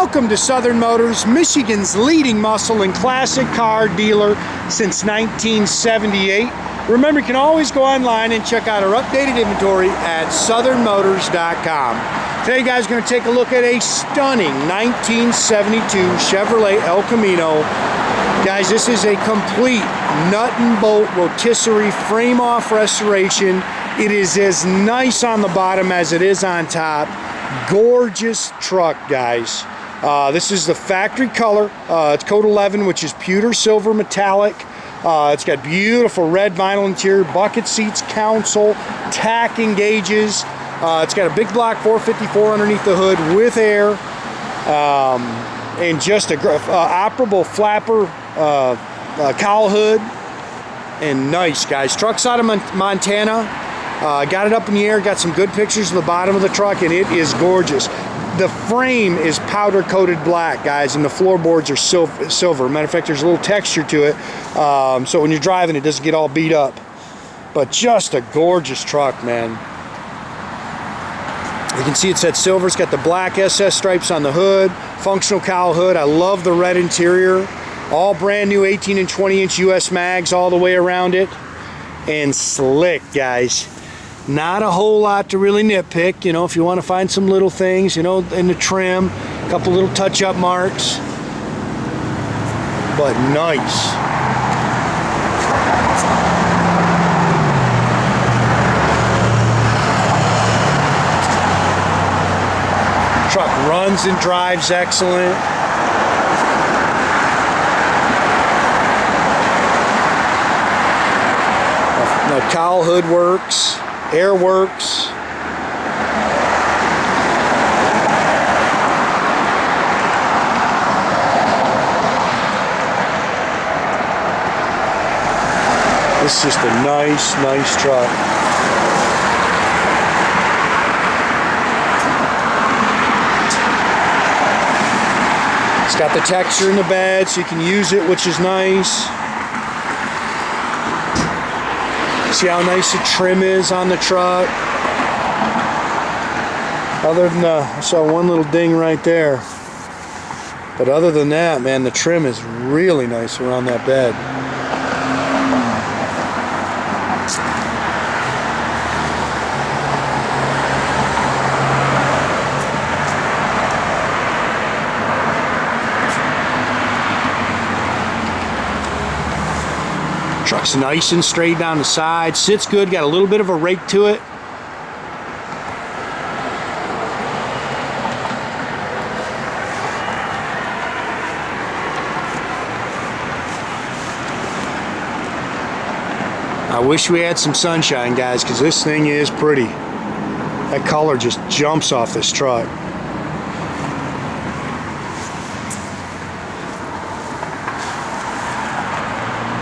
Welcome to Southern Motors, Michigan's leading muscle and classic car dealer since 1978. Remember, you can always go online and check out our updated inventory at southernmotors.com. Today, guys, we're going to take a look at a stunning 1972 Chevrolet El Camino. Guys, this is a complete nut and bolt rotisserie frame-off restoration. It is as nice on the bottom as it is on top. Gorgeous truck, guys. This is the factory color. It's code 11, which is pewter silver metallic. It's got beautiful red vinyl interior, bucket seats, console, tach gauges. It's got a big block 454 underneath the hood with air, and just a operable flapper cowl hood, and nice, guys. Truck's out of Montana. Got it up in the air, got some good pictures of the bottom of the truck, and it is gorgeous. The frame is powder coated black, guys, and the floorboards are silver. Matter of fact, there's a little texture to it, so when you're driving it doesn't get all beat up. But just a gorgeous truck, man. You can see it's that silver. It's got the black SS stripes on the hood, functional cowl hood. I love the red interior. All brand new 18 and 20 inch US mags all the way around it, and slick, guys. Not a whole lot to really nitpick, you know, if you want to find some little things, you know, in the trim, a couple little touch-up marks, but nice. Truck runs and drives excellent. The cowl hood works. Air works. This is just a nice truck. It's got the texture in the bed so you can use it, which is nice. See how nice the trim is on the truck. Other than I saw one little ding right there. But other than that, man, the trim is really nice around that bed. Truck's nice and straight down the side, sits good, got a little bit of a rake to it. I wish we had some sunshine, guys, because this thing is pretty. That color just jumps off this truck.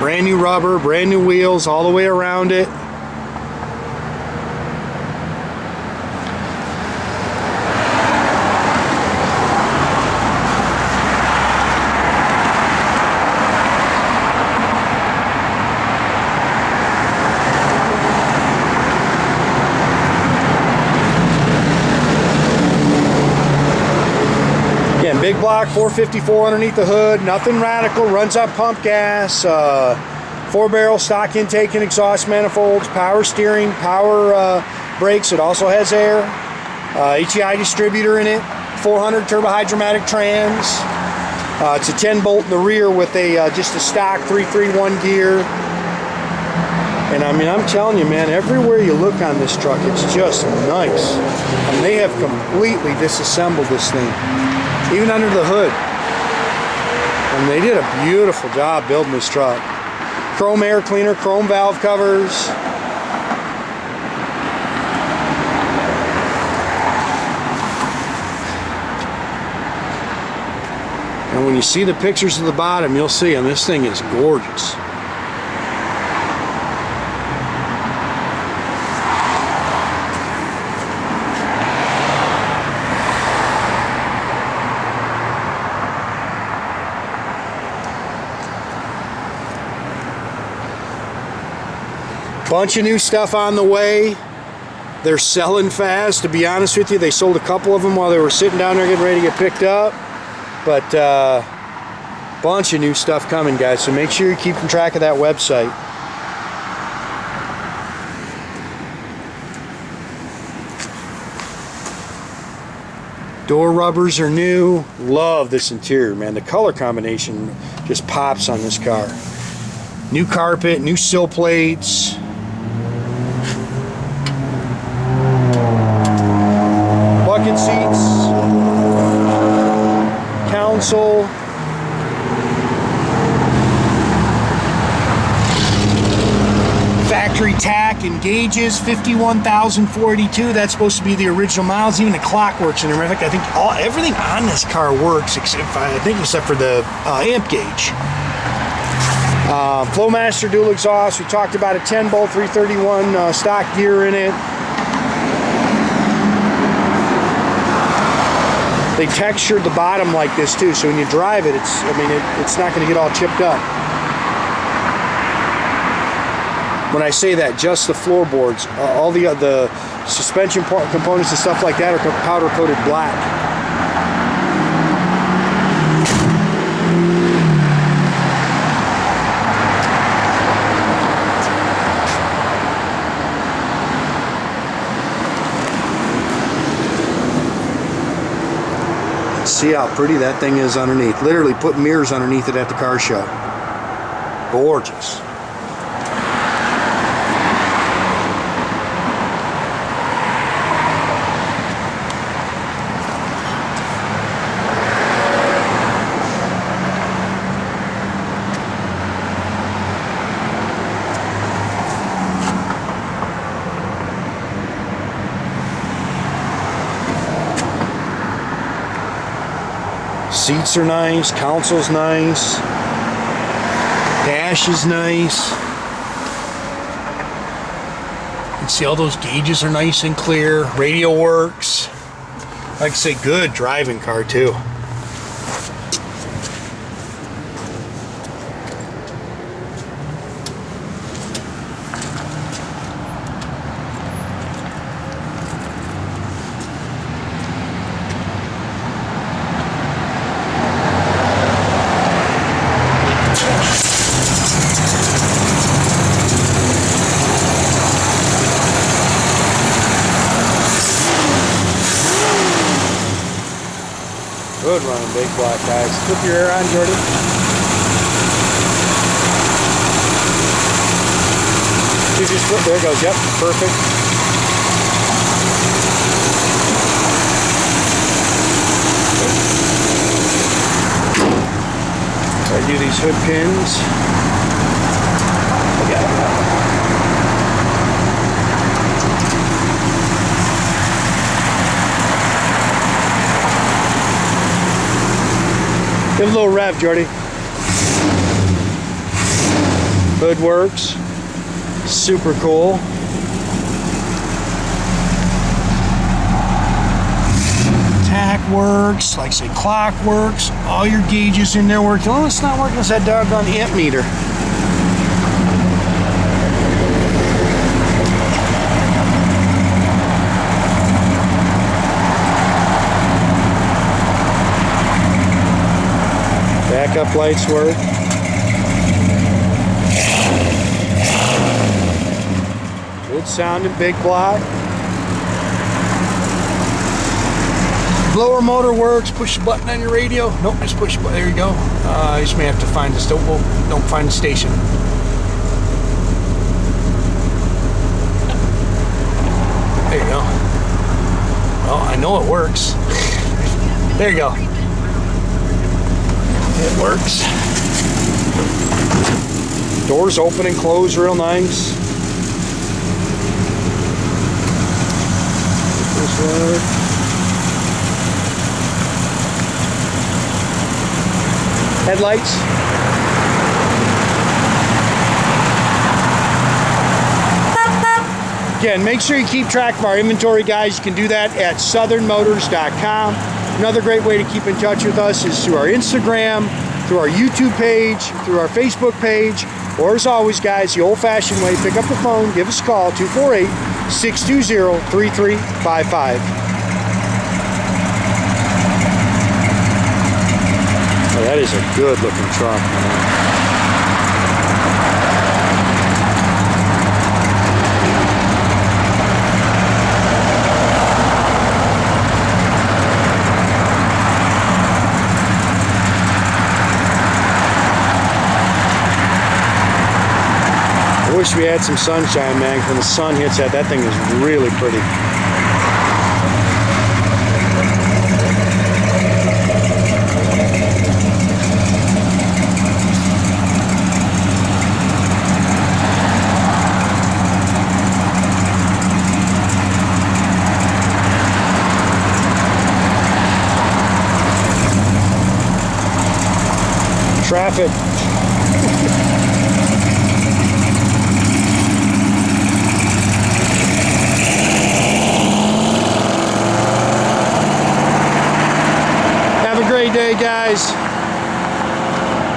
Brand new rubber, brand new wheels all the way around it. Again, big block 454 underneath the hood, nothing radical, runs on pump gas, 4-barrel stock intake and exhaust manifolds, power steering, power brakes. It also has air, HEI distributor in it, 400 turbohydramatic trans. It's a 10 bolt in the rear with a just a stock 331 gear. And I mean, I'm telling you, man, everywhere you look on this truck, it's just nice. I mean, they have completely disassembled this thing, even under the hood. And they did a beautiful job building this truck. Chrome air cleaner, chrome valve covers. And when you see the pictures of the bottom, you'll see them. This thing is gorgeous. Bunch of new stuff on the way. They're selling fast, to be honest with you. They sold a couple of them while they were sitting down there getting ready to get picked up. But bunch of new stuff coming, guys, so make sure you're keeping track of that website. Door rubbers are new. Love this interior, man. The color combination just pops on this car. New carpet, new sill plates. Bucket seats. Console. Factory tack and gauges, 51,482. That's supposed to be the original miles. Even the clock works in there. I think everything on this car works, except for the amp gauge. Flowmaster dual exhaust. We talked about a 10-bolt 331 stock gear in it. They textured the bottom like this too, so when you drive it, it's not going to get all chipped up. When I say that, just the floorboards, all the suspension components and stuff like that are powder coated black. Let's see how pretty that thing is underneath. Literally put mirrors underneath it at the car show. Gorgeous. Seats are nice, console's nice, dash is nice. You can see all those gauges are nice and clear, radio works. Like I say, good driving car too. Good running big block, guys. Flip your air on, Jordy. You just flip, there it goes, yep, perfect. I do these hood pins. Give it a little rev, Jordy. Hood works. Super cool. Tack works. Like I say, clock works. All your gauges in there work. The only it's not working is that doggone amp meter. Backup lights work. Good sounding big block. Blower motor works. Push the button on your radio. Nope, just push the button. There you go. You just may have to find this. Don't find the station. There you go. Well, I know it works. There you go. It works. Doors open and close real nice. This one. Headlights. Again, make sure you keep track of our inventory, guys. You can do that at southernmotors.com. Another great way to keep in touch with us is through our Instagram, through our YouTube page, through our Facebook page, or as always, guys, the old-fashioned way, pick up the phone, give us a call, 248-620-3355. That is a good looking truck, man. I wish we had some sunshine, man. When the sun hits that thing is really pretty. Traffic. Have a great day, guys.